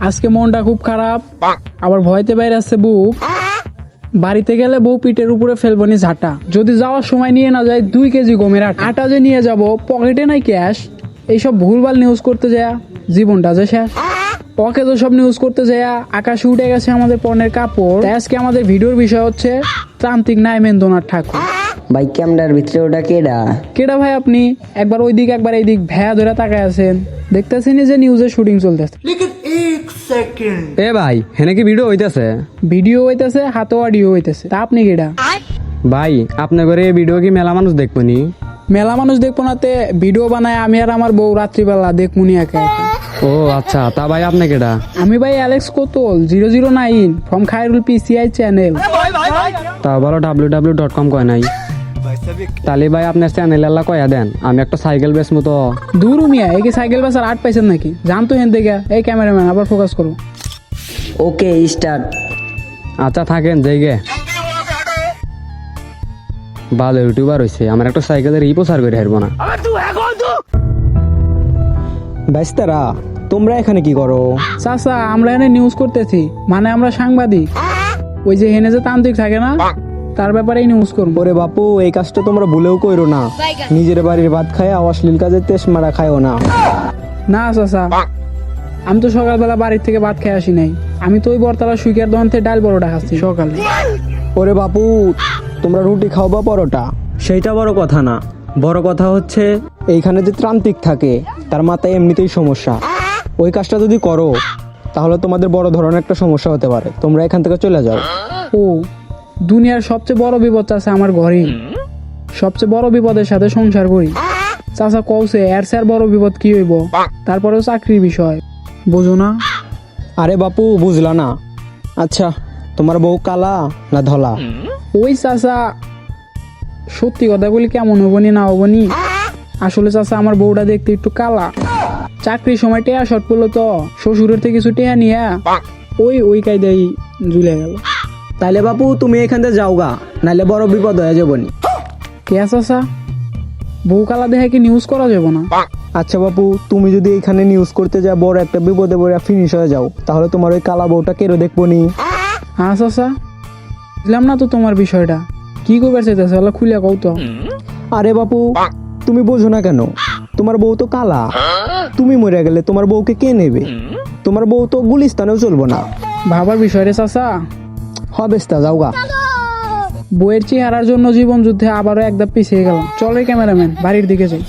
আজকে মনটা খুব খারাপ, আবার ভয়তে বাইরে আসছে বুক। বাড়িতে গেলে বউ পিঠের উপরে ফেলবনি ঝাঁটা। যদি যাওয়ার সময় নিয়ে না যায় 2 কেজি গমের আটা যে নিয়ে যাব, পকেটে নাই ক্যাশ। এইসব ভুলভাল নিউজ করতে যায় জীবনটা যে শেষ। ওকে তো সব নিউজ করতে যায় আকাশে উঠে গেছে আমাদের পণ্যের কাপড়। তাই আজকে আমাদের ভিডিওর বিষয় হচ্ছে তান্ত্রিক নাইমেন্দ্রনাথ ঠাকুর। ভাই ক্যামেরার ভিতরে ওটা কেডা? কেডা ভাই আপনি? একবার ওই দিক একবার এই দিক ভ্যা ধরে তাকায় আছেন, দেখতেছেন যে নিউজের শুটিং চলতেছে। এ ভাই হেনে কি ভিডিও হইতাছে? ভিডিও হইতেছে, হাতে অডিও হইতেছে। তা আপনি কেডা? ভাই আপনার ঘরে এই ভিডিও কি মেলা মানুষ দেখবো নি? মেলা মানুষ দেখবো নাতে ভিডিও বানায় আমি আর আমার বউ রাত্রিবেলা দেখমুনি একা একা। ও আচ্ছা, তা ভাই আপনি কেডা? আমি ভাই অ্যালেক্স কোতল 009 ফ্রম খায়রুল পিসিআই চ্যানেল। তা বলো www.com কয় নাই? তাহলে ভাই আপনার চ্যানেল আল্লাহ কয়া দেন, আমি একটা সাইকেল বেচমু তো। দূর মিয়া, এই কি সাইকেল বাসার আট পাইছেন নাকি? জানতো হেন থেকে। এই ক্যামেরাম্যান আবার ফোকাস করো। Okay start. আচ্ছা থাকেন যাইগে। ভালো ইউটিউবার হয়েছে, আমার একটা সাইকেলের প্রচার করে হারবো না। বেস্তারা, তোমরা এখানে কি করো? চাচা আমরা এখানে নিউজ করতেছি, মানে আমরা সাংবাদিক। ওই যে হেনে যে তান্ত্রিক থাকে না, তার ব্যাপারে নিউজ করবো। ওরে বাপু, এই কাজটা তোমরা ভুলেও কইরো না। নিজের বাড়ির ভাত খায় অশ্লীল কাজে তেজ মারা খায়ও না। না চাচা, আমি তো সকালবেলা বাড়ির থেকে ভাত খেয়ে আসি নাই। আমি তো ওই বরতলা সুইকার দোকান থেকে ডাল পরোটা খাচ্ছি সকালে। ওরে বাপু, তোমরা রুটি খাও বা পরোটা, সেইটা বড় কথা না। বড় কথা হচ্ছে এইখানে যে ত্রান্তিক থাকে তার মাথায় এমনিতেই সমস্যা। ওই কাজটা যদি করো তাহলে তোমাদের বড় ধরনের একটা সমস্যা হতে পারে। তোমরা এখান থেকে চলে যাও। ও, দুনিয়ার সবচেয়ে বড় বিপদ চাচা আমার ঘরেই। সবচেয়ে বড় বিপদের সাথে সংসার করি। চাচা কওছে এর স্যার বড় বিপদ কি হইব? তারপরেও চাকরির বিষয় বোঝো না? আরে বাপু, বুঝলা না? আচ্ছা, তোমার বউ কালা না ধলা? ওই চাচা সত্যি কথা বলি কেমন হবনি না হবনি, আসলে চাচা আমার বউটা দেখতে একটু কালা। চাকরির সময় টেয়া শর্ট পড়লো তো শ্বশুরের থেকে কিছু টেয়া নিয়ে ওই কায়দাই ঝুলে গেল। তাইলে বাপু তুমি এখান থেকে যাও গা, নাইলে বড় বিপদ হয়ে যাবনি। কে চাচা, বউ কালা দেখে কি নিউজ করা যাবো না? আচ্ছা বাপু, তুমি যদি এখানে নিউজ করতে যা বড় একটা বিপদে পড়ে ফিনিশ হয়ে যাও, তাহলে তোমার ওই কালা বউটা কেরো দেখবো নি। হ্যাঁ চাচা, বুঝলাম না তো তোমার বিষয়টা কি করবে চাইতেছে, খুলে কও তো। আরে বাপু, তুমি বোঝো না কেন? তোমার বউ তো কালা। তুমি মরে গেলে তোমার বউকে কে নেবে? তোমার বউ তো গুলিস্তানেও চলবো না। ভাবার বিষয় রে চাচা। হবেস্তা যাও গা। বইয়ের চেহারার জন্য জীবন যুদ্ধে আবারও একদম পিছিয়ে গেলাম। চল রে ক্যামেরাম্যান, বাড়ির দিকে যাই।